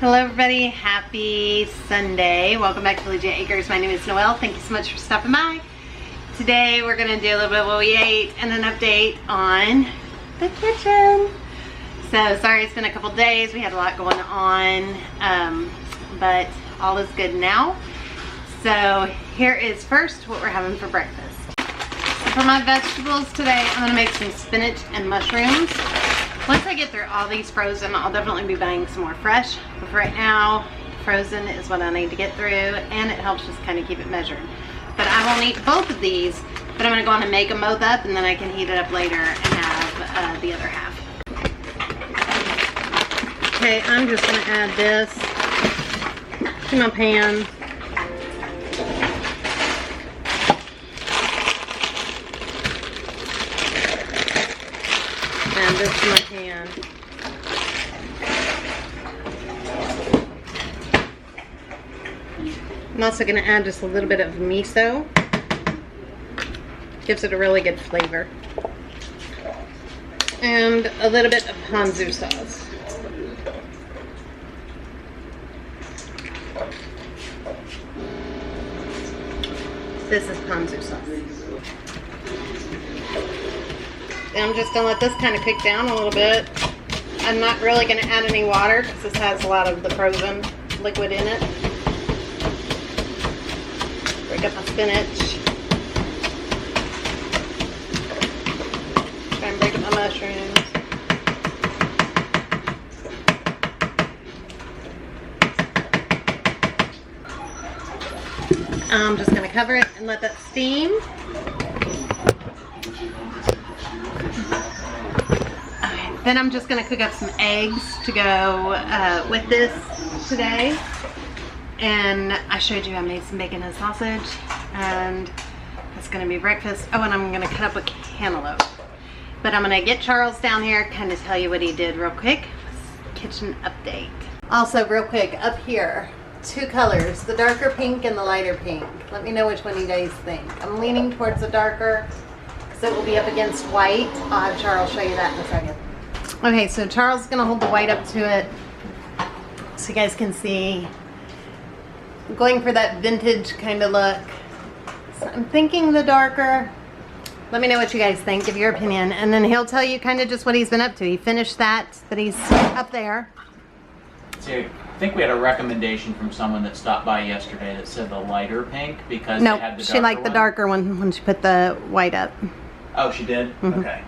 Hello everybody, happy Sunday. Welcome back to Legit Acres. My name is Noelle. Thank you so much for stopping by. Today we're gonna do a little bit of what we ate and an update on the kitchen. So sorry it's been a couple days. We had a lot going on, but all is good now. So here is first what we're having for breakfast. For my vegetables today, I'm gonna make some spinach and mushrooms. Once I get through all these frozen, I'll definitely be buying some more fresh. But for right now, frozen is what I need to get through, and it helps just kind of keep it measured. But I won't eat both of these, but I'm gonna go on and make them both up, and then I can heat it up later and have the other half. Okay, I'm just gonna add this to my pan. And this to my pan. I'm also going to add just a little bit of miso. Gives it a really good flavor. And a little bit of ponzu sauce. This is ponzu sauce. And I'm just going to let this kind of cook down a little bit. I'm not really going to add any water because this has a lot of the frozen liquid in it. Break up my spinach. Try and break up my mushrooms. I'm just going to cover it and let that steam. Then I'm just gonna cook up some eggs to go with this today. And I showed you I made some bacon and sausage, and that's gonna be breakfast. Oh, and I'm gonna cut up a cantaloupe. But I'm gonna get Charles down here, kind of tell you what he did real quick. Kitchen update. Also real quick, up here, two colors, the darker pink and the lighter pink. Let me know which one you guys think. I'm leaning towards the darker, because it will be up against white. I'll have Charles show you that in a second. Okay, so Charles is gonna hold the white up to it so you guys can see. I'm going for that vintage kind of look. So I'm thinking the darker. Let me know what you guys think, give your opinion, and then he'll tell you kind of just what he's been up to. He finished that, but he's up there. So I think we had a recommendation from someone that stopped by yesterday that said the lighter pink because no, they had the darker she liked the one. darker one when she put the white up. Oh, she did? Mm-hmm. Okay.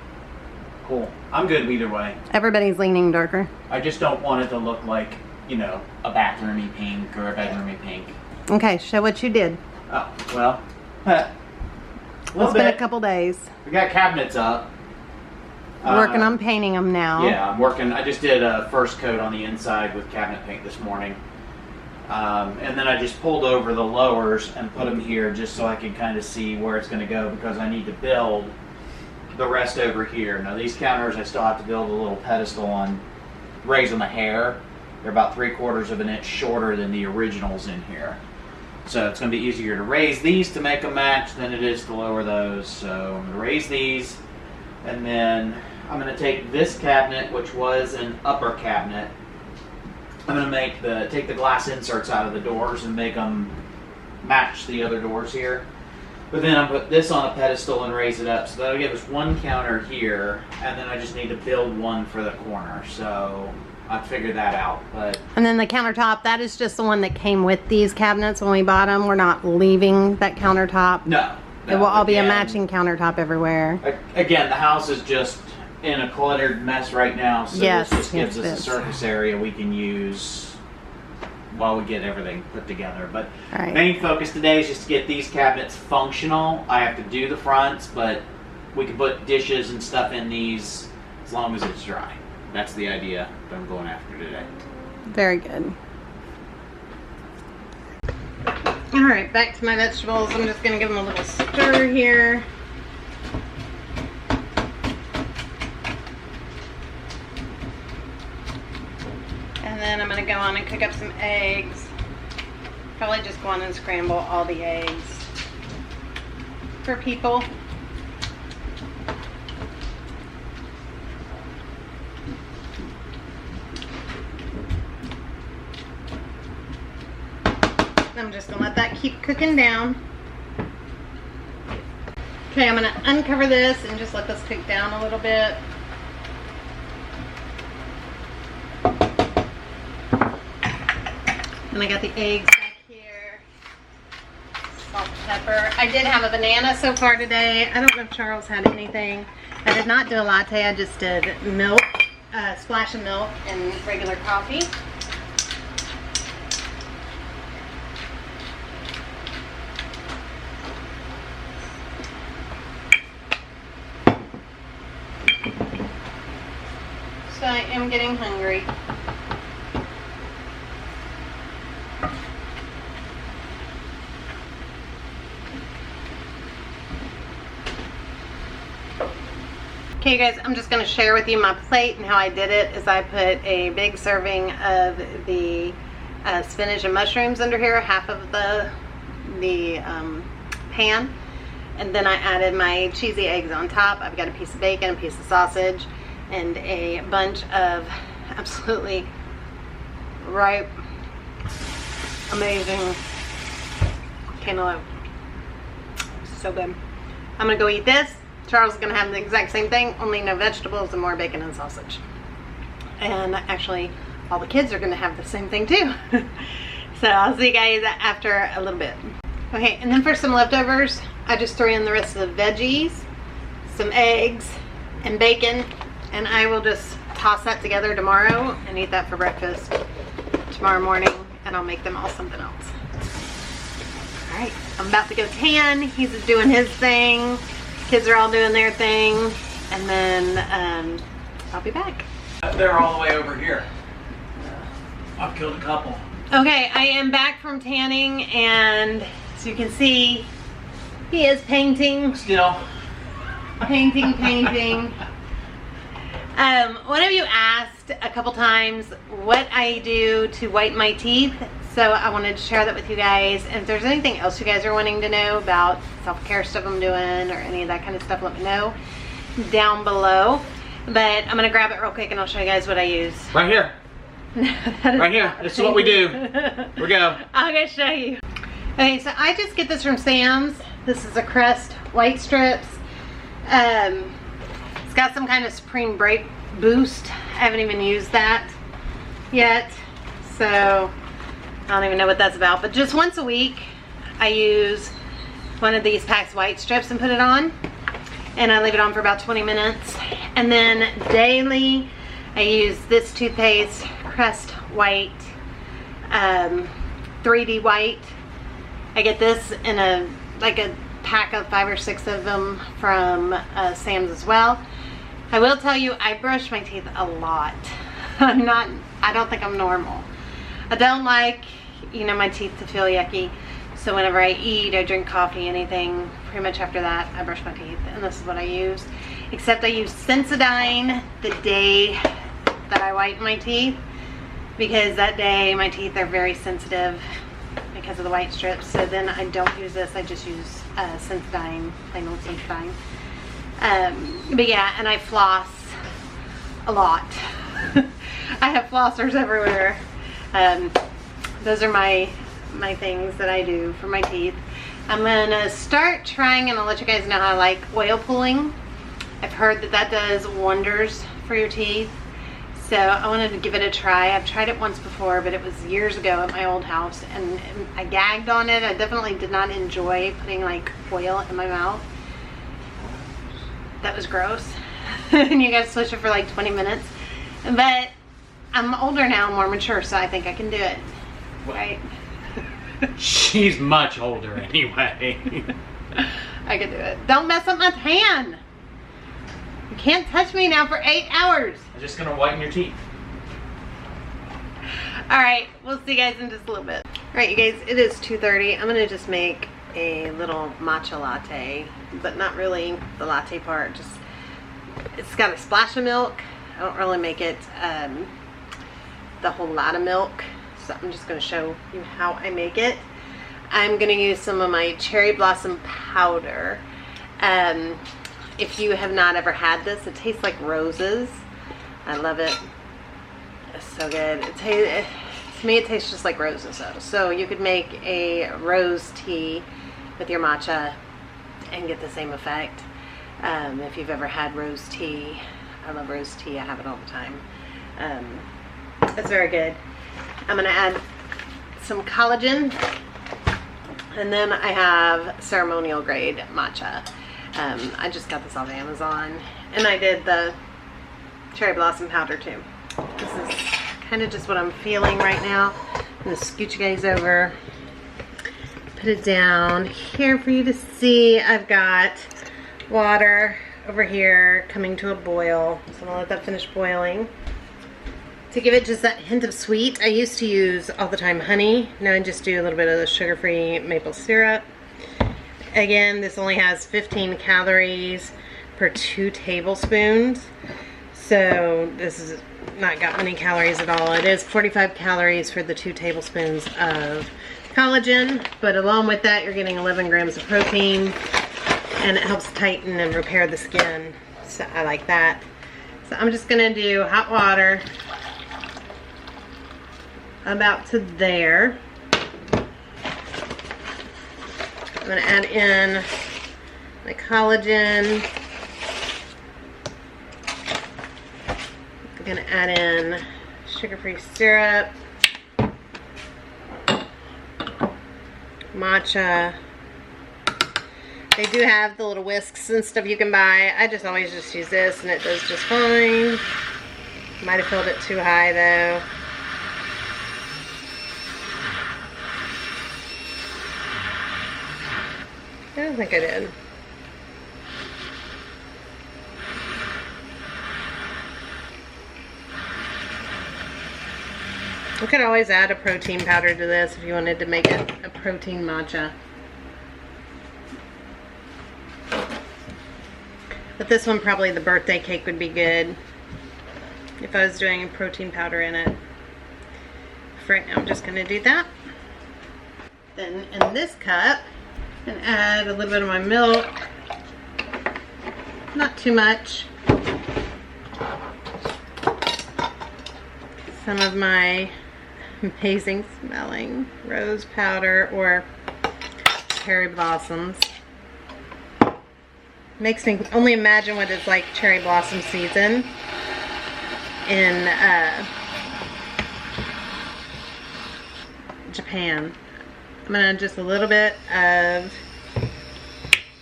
Cool. I'm good either way. Everybody's leaning darker. I just don't want it to look like, you know, a bathroomy pink or a bedroomy pink. Okay, show what you did. Oh, well. It's been a couple days. We got cabinets up. Working on painting them now. Yeah, I'm working. I just did a first coat on the inside with cabinet paint this morning. And then I just pulled over the lowers and put them here just so I can kind of see where it's going to go, because I need to build the rest over here. Now these counters I still have to build a little pedestal on, raise them a hair. They're about 3/4 of an inch shorter than the originals in here. So it's going to be easier to raise these to make them match than it is to lower those. So I'm going to raise these, and then I'm going to take this cabinet, which was an upper cabinet. I'm going to take the glass inserts out of the doors and make them match the other doors here. But then I'll put this on a pedestal and raise it up. So that'll give us one counter here, and then I just need to build one for the corner. So I'll figure that out. And then the countertop, that is just the one that came with these cabinets when we bought them. We're not leaving that countertop. No. It will all be a matching countertop everywhere. Again, the house is just in a cluttered mess right now. So yes, this just gives us a surface area we can use while we get everything put together. But main focus today is just to get these cabinets functional. I have to do the fronts, but we can put dishes and stuff in these as long as it's dry. That's the idea that I'm going after today. Very good. Alright, back to my vegetables. I'm just going to give them a little stir here. And then I'm going to go on and cook up some eggs. Probably just go on and scramble all the eggs for people. I'm just gonna let that keep cooking down. Okay, I'm gonna uncover this and just let this cook down a little bit. And I got the eggs back here. Salt, pepper. I did have a banana so far today. I don't know if Charles had anything. I did not do a latte. I just did milk, splash of milk and regular coffee. So I am getting hungry. Okay guys, I'm just going to share with you my plate, and how I did it is I put a big serving of the spinach and mushrooms under here, half of the pan, and then I added my cheesy eggs on top. I've got a piece of bacon, a piece of sausage, and a bunch of absolutely ripe, amazing cantaloupe. So good. I'm going to go eat this. Charles is going to have the exact same thing, only no vegetables and more bacon and sausage. And actually, all the kids are going to have the same thing too. So I'll see you guys after a little bit. Okay, and then for some leftovers, I just threw in the rest of the veggies, some eggs, and bacon. And I will just toss that together tomorrow and eat that for breakfast tomorrow morning. And I'll make them all something else. All right, I'm about to go tan. He's doing his thing. Kids are all doing their thing, and then I'll be back. They're all the way over here. I've killed a couple. Okay, I am back from tanning, and as you can see, he is painting. Still. Painting. One of you asked a couple times what I do to whiten my teeth, so I wanted to share that with you guys. And if there's anything else you guys are wanting to know about self-care stuff I'm doing or any of that kind of stuff, let me know down below. But I'm gonna grab it real quick and I'll show you guys what I use. Right here. Right here. This is what we do. We go. I'm gonna show you. Okay, so I just get this from Sam's. This is a Crest white strips. It's got some kind of Supreme Break Boost. I haven't even used that yet, so I don't even know what that's about. But just once a week, I use one of these packs of white strips and put it on, and I leave it on for about 20 minutes. And then daily, I use this toothpaste, Crest White, 3D White. I get this in a pack of 5 or 6 of them from Sam's as well. I will tell you, I brush my teeth a lot. I don't think I'm normal. I don't like, my teeth to feel yucky. So whenever I eat, I drink coffee, anything, pretty much after that, I brush my teeth. And this is what I use. Except I use Sensodyne the day that I whiten my teeth, because that day my teeth are very sensitive because of the white strips. So then I don't use this, I just use Sensodyne, plain old Sensodyne. But yeah, and I floss a lot. I have flossers everywhere. Those are my things that I do for my teeth. I'm gonna start trying, and I'll let you guys know how I like oil pulling. I've heard that does wonders for your teeth, so I wanted to give it a try. I've tried it once before, but it was years ago at my old house, and I gagged on it. I definitely did not enjoy putting oil in my mouth. That was gross. And you guys switch it for 20 minutes. But I'm older now, more mature, so I think I can do it. Right? She's much older anyway. I can do it. Don't mess up my tan. You can't touch me now for 8 hours. I'm just gonna whiten your teeth. Alright, we'll see you guys in just a little bit. Alright you guys, it is 2:30. I'm gonna just make a little matcha latte, but not really the latte part. Just, it's got a splash of milk. I don't really make it the whole lot of milk, so I'm just going to show you how I make it. I'm going to use some of my cherry blossom powder. If you have not ever had this, it tastes like roses. I love it. It's so good. If To me, it tastes just like roses though. So you could make a rose tea with your matcha and get the same effect. If you've ever had rose tea, I love rose tea. I have it all the time. It's very good. I'm gonna add some collagen, and then I have ceremonial grade matcha. I just got this off Amazon, and I did the cherry blossom powder too. This is kind of just what I'm feeling right now. I'm gonna scooch you guys over, put it down here for you to see. I've got water over here coming to a boil, so I'm gonna let that finish boiling. To give it just that hint of sweet, I used to use all the time honey. Now I just do a little bit of the sugar-free maple syrup. Again, this only has 15 calories per 2 tablespoons. So this is not got many calories at all. It is 45 calories for the 2 tablespoons of collagen, but along with that, you're getting 11 grams of protein, and it helps tighten and repair the skin. So I like that. So I'm just gonna do hot water about to there. I'm gonna add in my collagen. I'm gonna add in sugar-free syrup, matcha. They do have the little whisks and stuff you can buy. I just always just use this and it does just fine. Might have filled it too high though. I don't think I did. You could always add a protein powder to this if you wanted to make it a protein matcha. But this one, probably the birthday cake would be good if I was doing protein powder in it. For right now, I'm just going to do that. Then in this cup, and add a little bit of my milk, not too much. Some of my amazing smelling rose powder or cherry blossoms. Makes me only imagine what it's like cherry blossom season in Japan. I'm going to add just a little bit of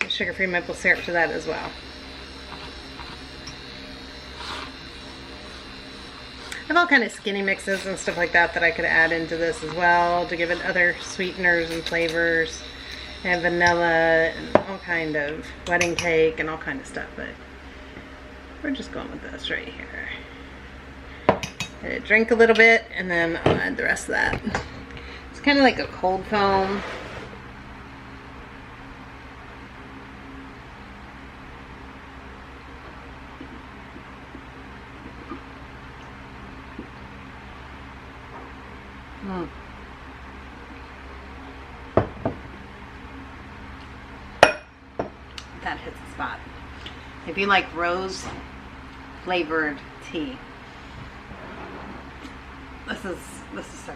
sugar-free maple syrup to that as well. I have all kind of skinny mixes and stuff like that that I could add into this as well to give it other sweeteners and flavors. And vanilla and all kind of wedding cake and all kind of stuff, but we're just going with this right here. Let it drink a little bit and then I'll add the rest of that. It's kind of like a cold foam. That hits the spot. If you like rose flavored tea, this is so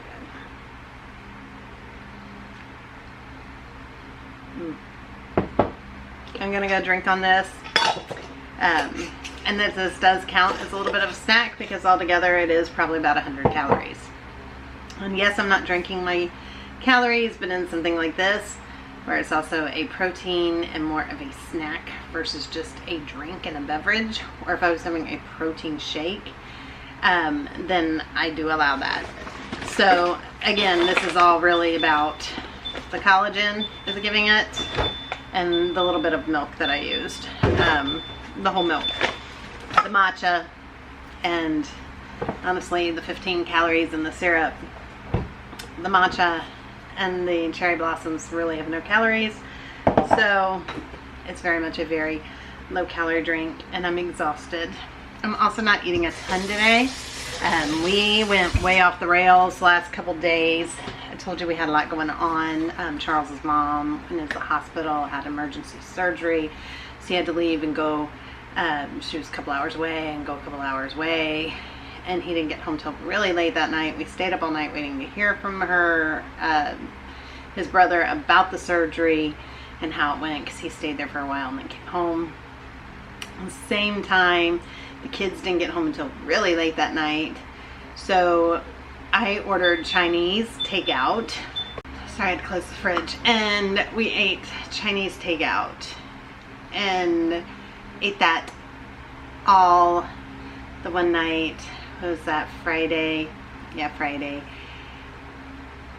good. I'm gonna go drink on this, and this does count as a little bit of a snack because altogether it is probably about 100 calories. And yes, I'm not drinking my calories, but in something like this, where it's also a protein and more of a snack versus just a drink and a beverage, or if I was having a protein shake, then I do allow that. So again, this is all really about the collagen is giving it, and the little bit of milk that I used, the whole milk, the matcha, and honestly the 15 calories in the syrup. The matcha and the cherry blossoms really have no calories, so it's very much a very low calorie drink, and I'm exhausted. I'm also not eating a ton today. We went way off the rails the last couple days. I told you we had a lot going on. Charles's mom went into the hospital, had emergency surgery, so he had to leave and go. She was a couple hours away and go a couple hours away, and he didn't get home till really late that night. We stayed up all night waiting to hear from her, his brother, about the surgery and how it went, because he stayed there for a while and then came home. At the same time, the kids didn't get home until really late that night. So I ordered Chinese takeout. Sorry, I had to close the fridge. And we ate Chinese takeout and ate that all the one night. What was that, Friday? Yeah, Friday.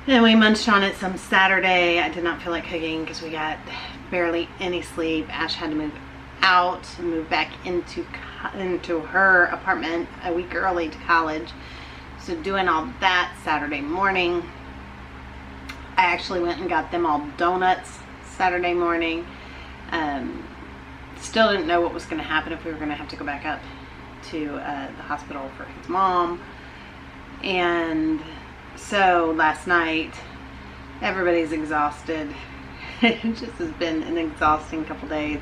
And we munched on it some Saturday. I did not feel like cooking because we got barely any sleep. Ash had to move out and move back into her apartment a week early to college. So doing all that Saturday morning. I actually went and got them all donuts Saturday morning. Still didn't know what was going to happen, if we were going to have to go back up to the hospital for his mom. And so last night, everybody's exhausted. It just has been an exhausting couple days.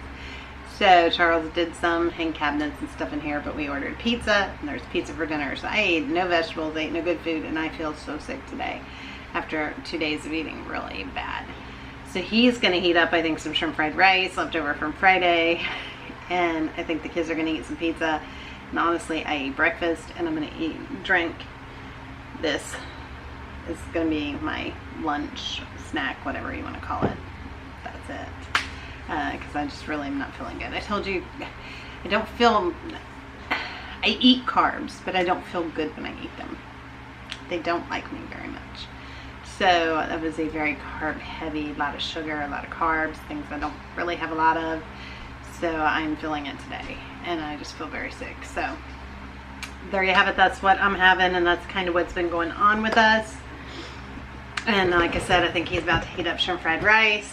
So Charles did some hang cabinets and stuff in here, but we ordered pizza, and there's pizza for dinner. So I ate no vegetables, ate no good food, and I feel so sick today after 2 days of eating really bad. So he's going to heat up, I think, some shrimp fried rice left over from Friday, and I think the kids are going to eat some pizza. And honestly, I ate breakfast, and I'm going to drink this. It's going to be my lunch, snack, whatever you want to call it. That's it. Because I just really am not feeling good. I told you, I don't feel, I eat carbs, but I don't feel good when I eat them. They don't like me very much. So that was a very carb heavy, a lot of sugar, a lot of carbs, things I don't really have a lot of. So I'm feeling it today, and I just feel very sick. So there you have it. That's what I'm having, and that's kind of what's been going on with us. And like I said, I think he's about to heat up shrimp fried rice.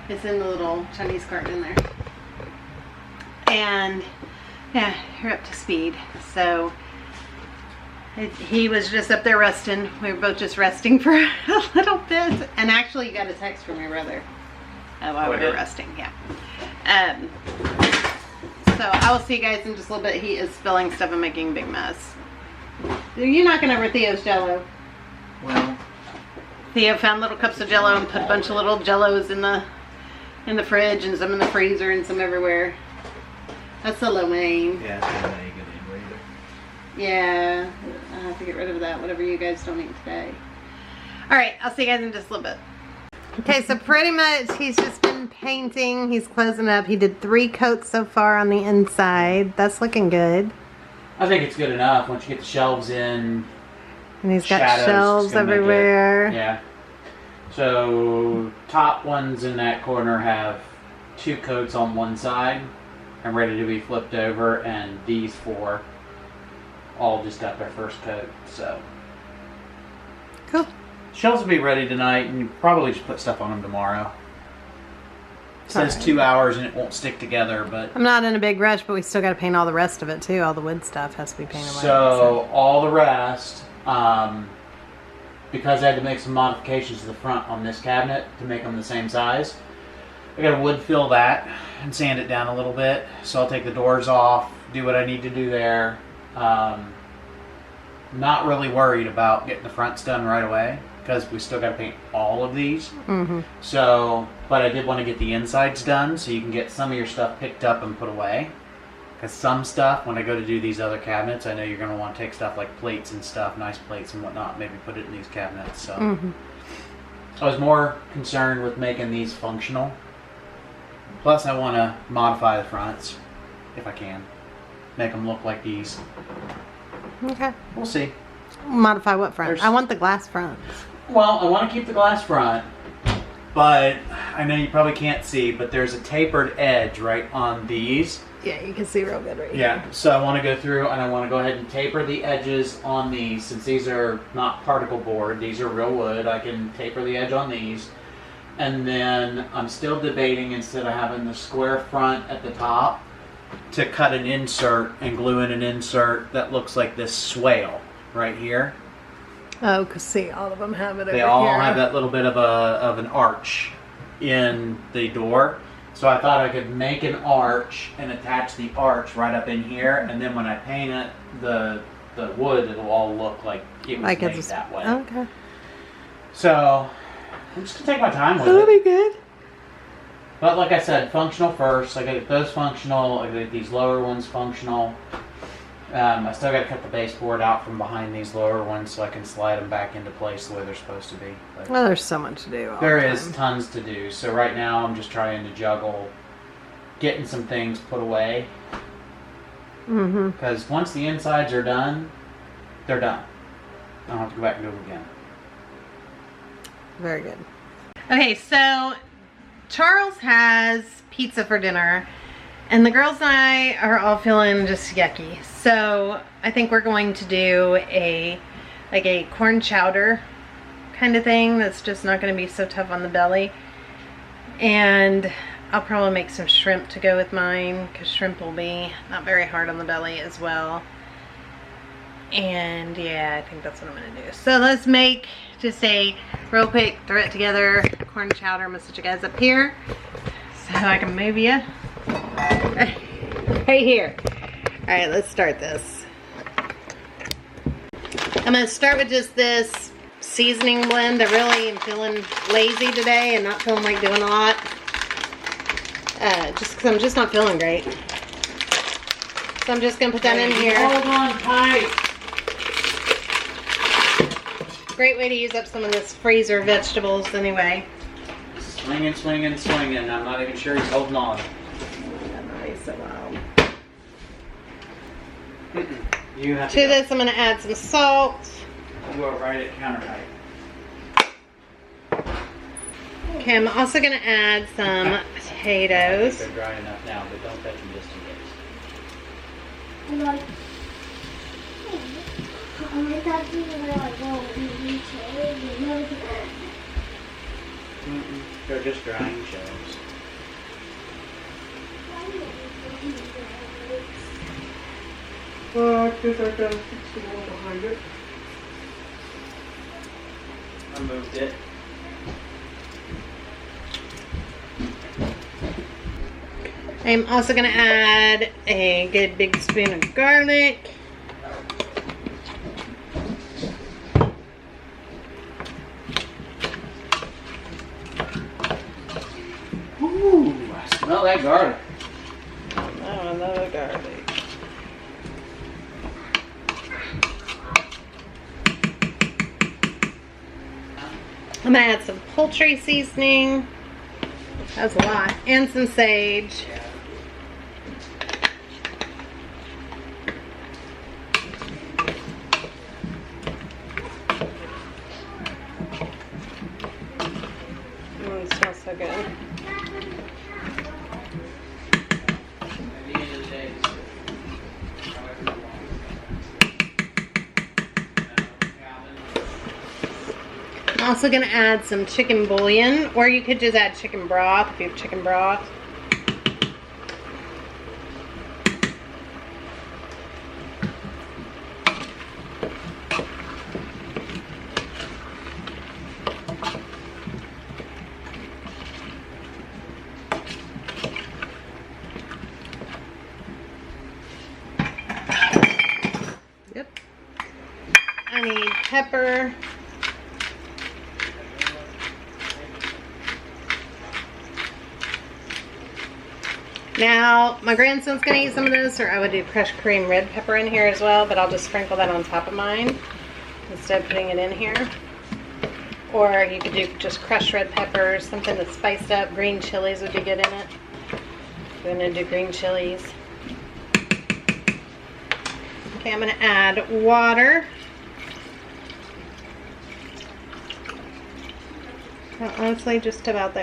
It's in the little Chinese carton in there. And yeah, you're up to speed. So he was just up there resting. We were both just resting for a little bit. And actually, you got a text from your brother while we were resting. Yeah. So I will see you guys in just a little bit. He is spilling stuff and making a big mess. You're knocking over Theo's Jello. Well, Theo found little cups of Jello and put a bunch of little Jellos in the fridge, and some in the freezer, and some everywhere. That's a low Wayne. yeah, it's not any good anyway either. Yeah, I have to get rid of that, whatever you guys don't eat today. Alright, I'll see you guys in just a little bit. Okay, so pretty much he's just been painting. He's closing up. He did 3 coats so far on the inside. That's looking good. I think it's good enough once you get the shelves in. And he's got shelves everywhere. Yeah. So top ones in that corner have 2 coats on one side and ready to be flipped over, and these 4 all just got their first coat. So cool. Shelves will be ready tonight, and you probably just put stuff on them tomorrow. It says 2 hours and it won't stick together, but I'm not in a big rush, but we still got to paint all the rest of it too. All the wood stuff has to be painted. So all the rest, because I had to make some modifications to the front on this cabinet to make them the same size, I got to wood fill that and sand it down a little bit. So I'll take the doors off, do what I need to do there. Not really worried about getting the fronts done right away, because we still got to paint all of these. Mm-hmm. So, but I did want to get the insides done so you can get some of your stuff picked up and put away. Because some stuff, when I go to do these other cabinets, I know you're going to want to take stuff like plates and stuff, nice plates and whatnot, maybe put it in these cabinets. So I was more concerned with making these functional. Plus, I want to modify the fronts, if I can. Make them look like these. Okay. We'll see. Modify what front? I want the glass front. Well, I want to keep the glass front, but I know you probably can't see, but there's a tapered edge right on these. Yeah, you can see real good right here. Yeah, so I want to go through and I want to go ahead and taper the edges on these. Since these are not particle board, these are real wood, I can taper the edge on these. And then I'm still debating, instead of having the square front at the top, to cut an insert and glue in an insert that looks like this swale right here. Oh, because see, all of them have it over They here. all have that little bit of an arch in the door. So I thought I could make an arch and attach the arch right up in here, and then when I paint it, the the wood, it'll all look like it was Like made it's that way. okay. So I'm just gonna take my time with That'll it. be good. But like I said, functional first. I gotta get those functional. I gotta get these lower ones functional. I still gotta cut the baseboard out from behind these lower ones so I can slide them back into place the way they're supposed to be. But Well, there's so much to do. there is tons to do. So right now I'm just trying to juggle getting some things put away. Mm-hmm. Because once the insides are done, they're done. I don't have to go back and do them again. Very good. Okay, so Charles has pizza for dinner, and the girls and I are all feeling just yucky. So I think we're going to do a corn chowder kind of thing that's just not going to be so tough on the belly. And I'll probably make some shrimp to go with mine, because shrimp will be not very hard on the belly as well. And yeah, I think that's what I'm going to do. So let's make just a real quick, throw it together, corn chowder. I'm going to set you guys up here so I can move you. Right here. Alright, let's start this. I'm going to start with just this seasoning blend. I really am feeling lazy today and not feeling like doing a lot. Just because I'm just not feeling great. So I'm just going to put that in here. Hold on tight. Great way to use up some of this freezer vegetables anyway. Swinging, swinging, swinging. I'm not even sure he's holding on. So well. You have To this I'm going to add some salt. You are right at counter height. Okay, I'm also going to add some potatoes. They're dry enough now, but don't touch them just in case. They're just drying shells. Because I've got to fix the wall behind it. I moved it. I'm also going to add a good big spoon of garlic. Ooh, I smell that garlic. Oh, another garlic. I'm going to add some poultry seasoning. That's a lot. And some sage. It smells so good. I'm also going to add some chicken bouillon, or you could just add chicken broth if you have chicken broth. Yep. I need pepper. Now, my grandson's going to eat some of this, or I would do crushed cream red pepper in here as well, but I'll just sprinkle that on top of mine instead of putting it in here. Or you could do just crushed red peppers, something that's spiced up. Green chilies would be good in it. I'm going to do green chilies. Okay, I'm going to add water. Well, honestly, just about there.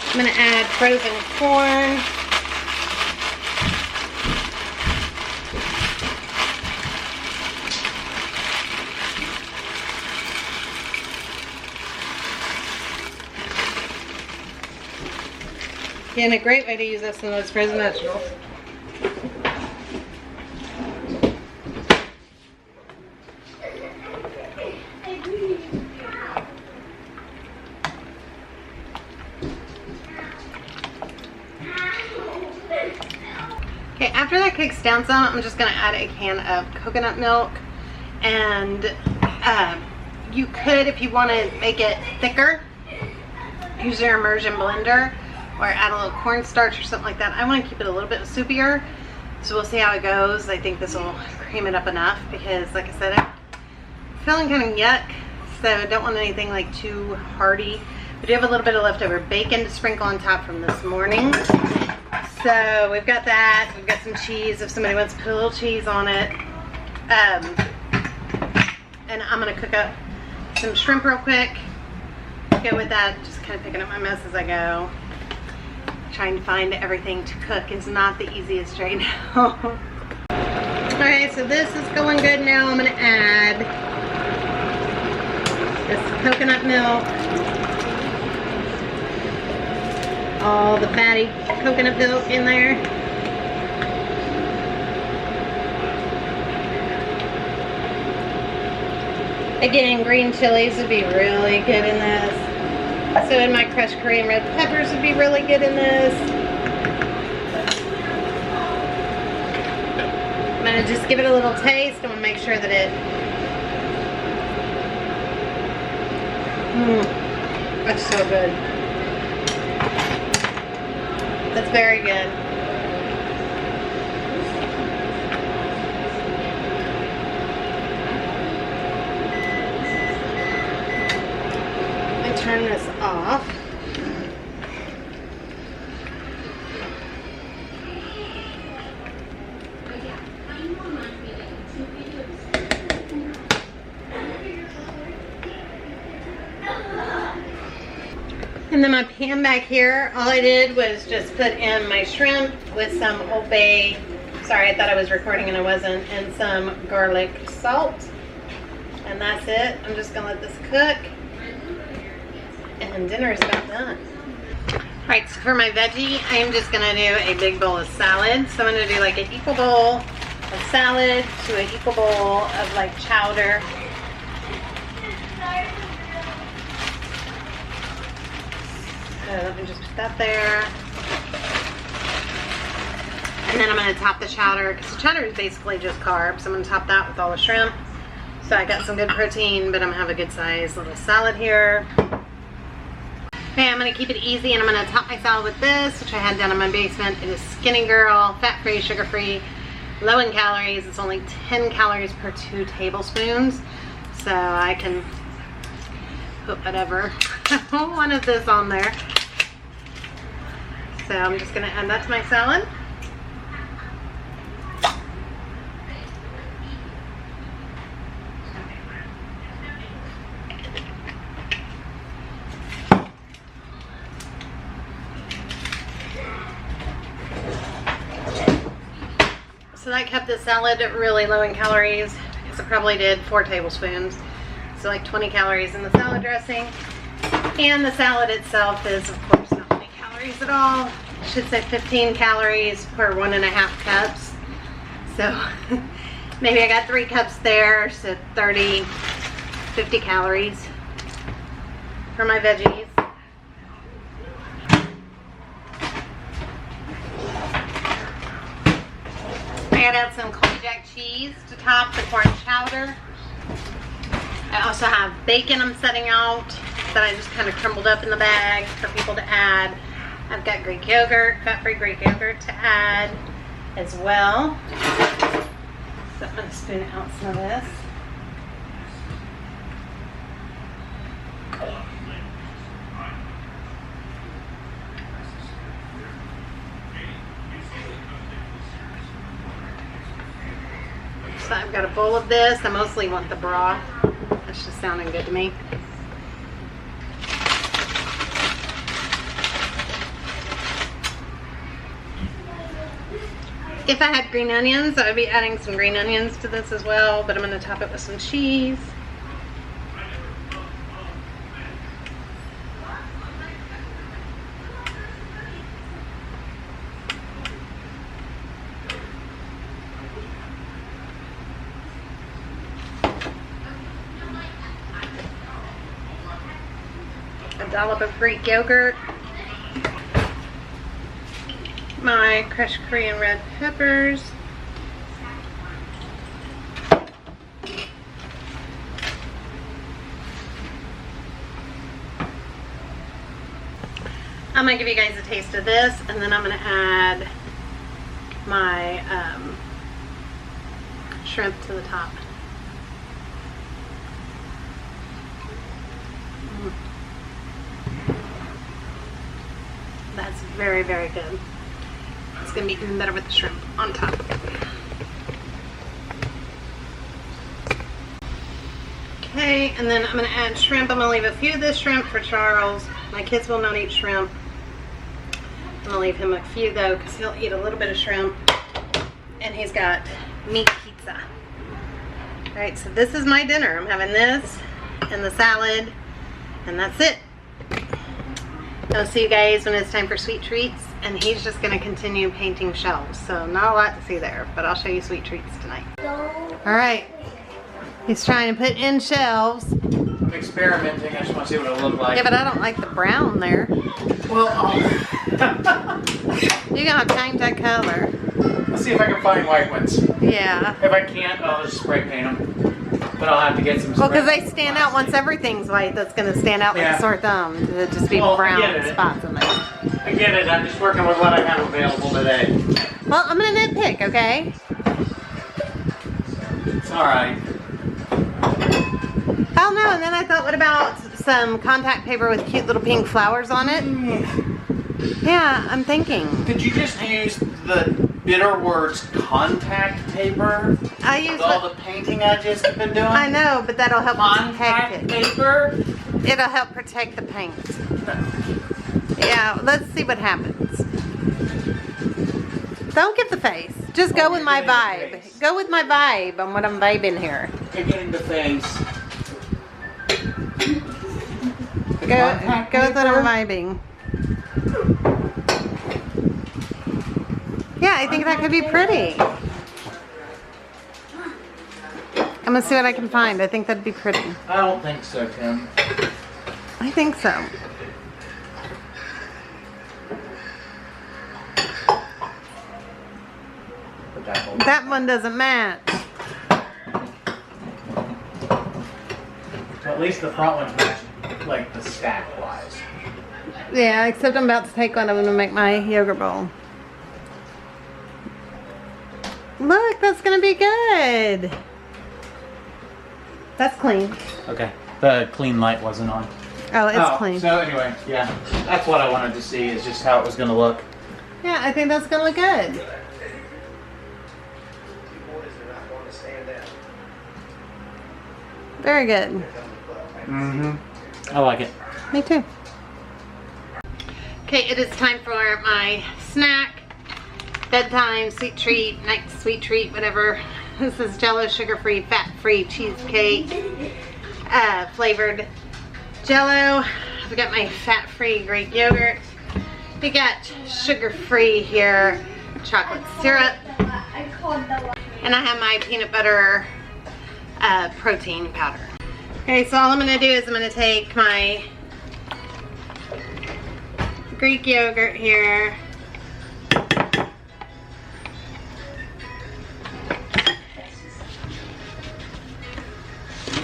I'm going to add frozen corn. Again, a great way to use this in those frozen vegetables. cooks down some, I'm just gonna add a can of coconut milk. And you could, if you want to make it thicker, use your immersion blender or add a little cornstarch or something like that. I want to keep it a little bit soupier, so we'll see how it goes. I think this will cream it up enough because, like I said, I'm feeling kind of yuck, so I don't want anything like too hearty. We do have a little bit of leftover bacon to sprinkle on top from this morning. So we've got that. We've got some cheese if somebody wants to put a little cheese on it. And I'm going to cook up some shrimp real quick. Go with that, just kind of picking up my mess as I go. Trying to find everything to cook is not the easiest right now. Alright, so this is going good now. I'm going to add this coconut milk. All the fatty coconut milk in there. Again, green chilies would be really good in this. So, and my crushed Korean red peppers would be really good in this. I'm going to just give it a little taste. I'm going to make sure that it... That's so good. That's very good. Turn this off. And then my pan back here, all I did was just put in my shrimp with some Old Bay, sorry, I thought I was recording and I wasn't, and some garlic salt. And that's it. I'm just gonna let this cook. And dinner is about done. Alright, so for my veggie, I am just gonna do a big bowl of salad. So I'm gonna do like an equal bowl of salad to an equal bowl of like chowder. So let me just put that there. And then I'm gonna top the chowder, because the chowder is basically just carbs. I'm gonna top that with all the shrimp. So I got some good protein, but I'm gonna have a good size little salad here. Okay, I'm going to keep it easy and I'm going to top my salad with this, which I had down in my basement. It is Skinny Girl, fat-free, sugar-free, low in calories. It's only 10 calories per 2 tablespoons. So I can put whatever one of this on there. So I'm just going to add that to my salad. So that kept the salad really low in calories, because it probably did 4 tablespoons. So like 20 calories in the salad dressing. And the salad itself is, of course, not many calories at all. I should say 15 calories per 1.5 cups. So maybe I got 3 cups there, so 30, 50 calories for my veggies. I gotta add some Colby Jack cheese to top the corn chowder. I also have bacon I'm setting out that I just kind of crumbled up in the bag for people to add. I've got Greek yogurt, fat-free Greek yogurt to add as well. So I'm going to spoon out some of this. So I've got a bowl of this. I mostly want the broth. That's just sounding good to me. If I had green onions, I would be adding some green onions to this as well, but I'm going to top it with some cheese. A dollop of Greek yogurt. My crushed Korean red peppers, I'm gonna give you guys a taste of this, and then I'm gonna add my shrimp to the top. That's very, very good. It's gonna be even better with the shrimp on top. Okay, and then I'm gonna add shrimp. I'm gonna leave a few of this shrimp for Charles. My kids will not eat shrimp. I'm gonna leave him a few though, because he'll eat a little bit of shrimp. And he's got meat pizza. Alright, so this is my dinner. I'm having this and the salad, and that's it. I'll see you guys when it's time for sweet treats, and he's just going to continue painting shelves. So not a lot to see there, but I'll show you sweet treats tonight. Alright, he's trying to put in shelves. I'm experimenting. I just want to see what it'll look like. Yeah, but I don't like the brown there. Well, You're going to change that color. Let's see if I can find white ones. Yeah. If I can't, I'll just spray paint them. But I'll have to get some spray. Well, because they stand out. Once everything's white, that's going to stand out like a sore thumb. It'll just be brown spots in there. I get it. I'm just working with what I have available today. Well, I'm going to nitpick, okay? It's alright. Oh no, and then I thought, what about some contact paper with cute little pink flowers on it? Yeah, I'm thinking. Did you just use the Bitter Words contact paper? I use all the painting I just been doing? I know, but that'll help protect it. Paper? It'll help protect the paint. Yeah, let's see what happens. Don't get the face. Just go with my vibe. Go with my vibe on what I'm vibing here. You're getting the face. Go with what I'm vibing. Yeah, I think that could be pretty. I'm gonna see what I can find. I think that'd be pretty. I don't think so, Tim. I think so. That one doesn't match. At least the front one's matched, like the stack wise. Yeah, except I'm about to take one of them to make my yogurt bowl. Look, that's gonna be good. That's clean. Okay. The clean light wasn't on. Oh, it's clean. So anyway, yeah. That's what I wanted to see, is just how it was gonna look. Yeah, I think that's gonna look good. Very good. Mm-hmm. I like it. Me too. Okay, it is time for my snack. Bedtime, sweet treat, night sweet treat, whatever. This is Jello sugar-free, fat-free cheesecake, flavored Jello. I've got my fat-free Greek yogurt. We got sugar-free here, chocolate syrup, and I have my peanut butter protein powder. Okay, so all I'm gonna do is I'm gonna take my Greek yogurt here.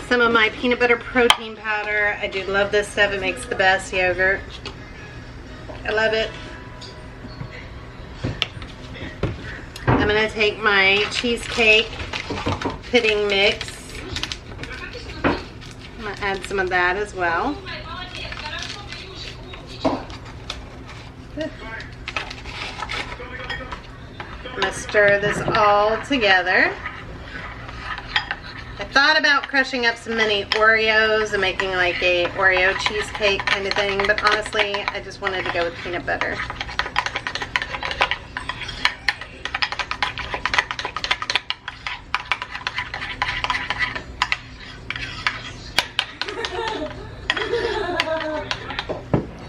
Some of my peanut butter protein powder. I do love this stuff. It makes the best yogurt. I love it. I'm gonna take my cheesecake pudding mix. I'm gonna add some of that as well. I'm gonna stir this all together. I thought about crushing up some mini Oreos and making like a Oreo cheesecake kind of thing, but honestly, I just wanted to go with peanut butter.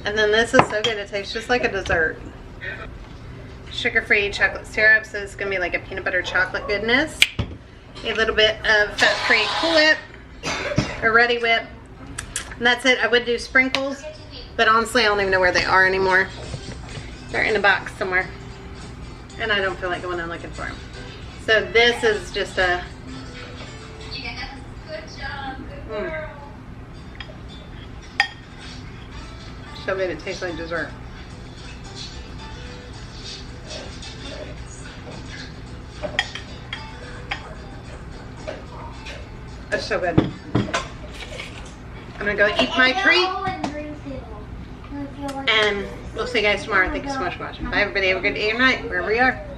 And then this is so good, it tastes just like a dessert. Sugar-free chocolate syrup, so it's gonna be like a peanut butter chocolate goodness. A little bit of fat-free Cool Whip, or Ready Whip. And that's it. I would do sprinkles, but honestly I don't even know where they are anymore. They're in a box somewhere. And I don't feel like going and looking for them. So this is just a... So good, it tastes like dessert. so good. I'm gonna go eat my treat, and we'll see you guys tomorrow. Thank you so much for watching. Bye everybody, have a good day or night, wherever you are.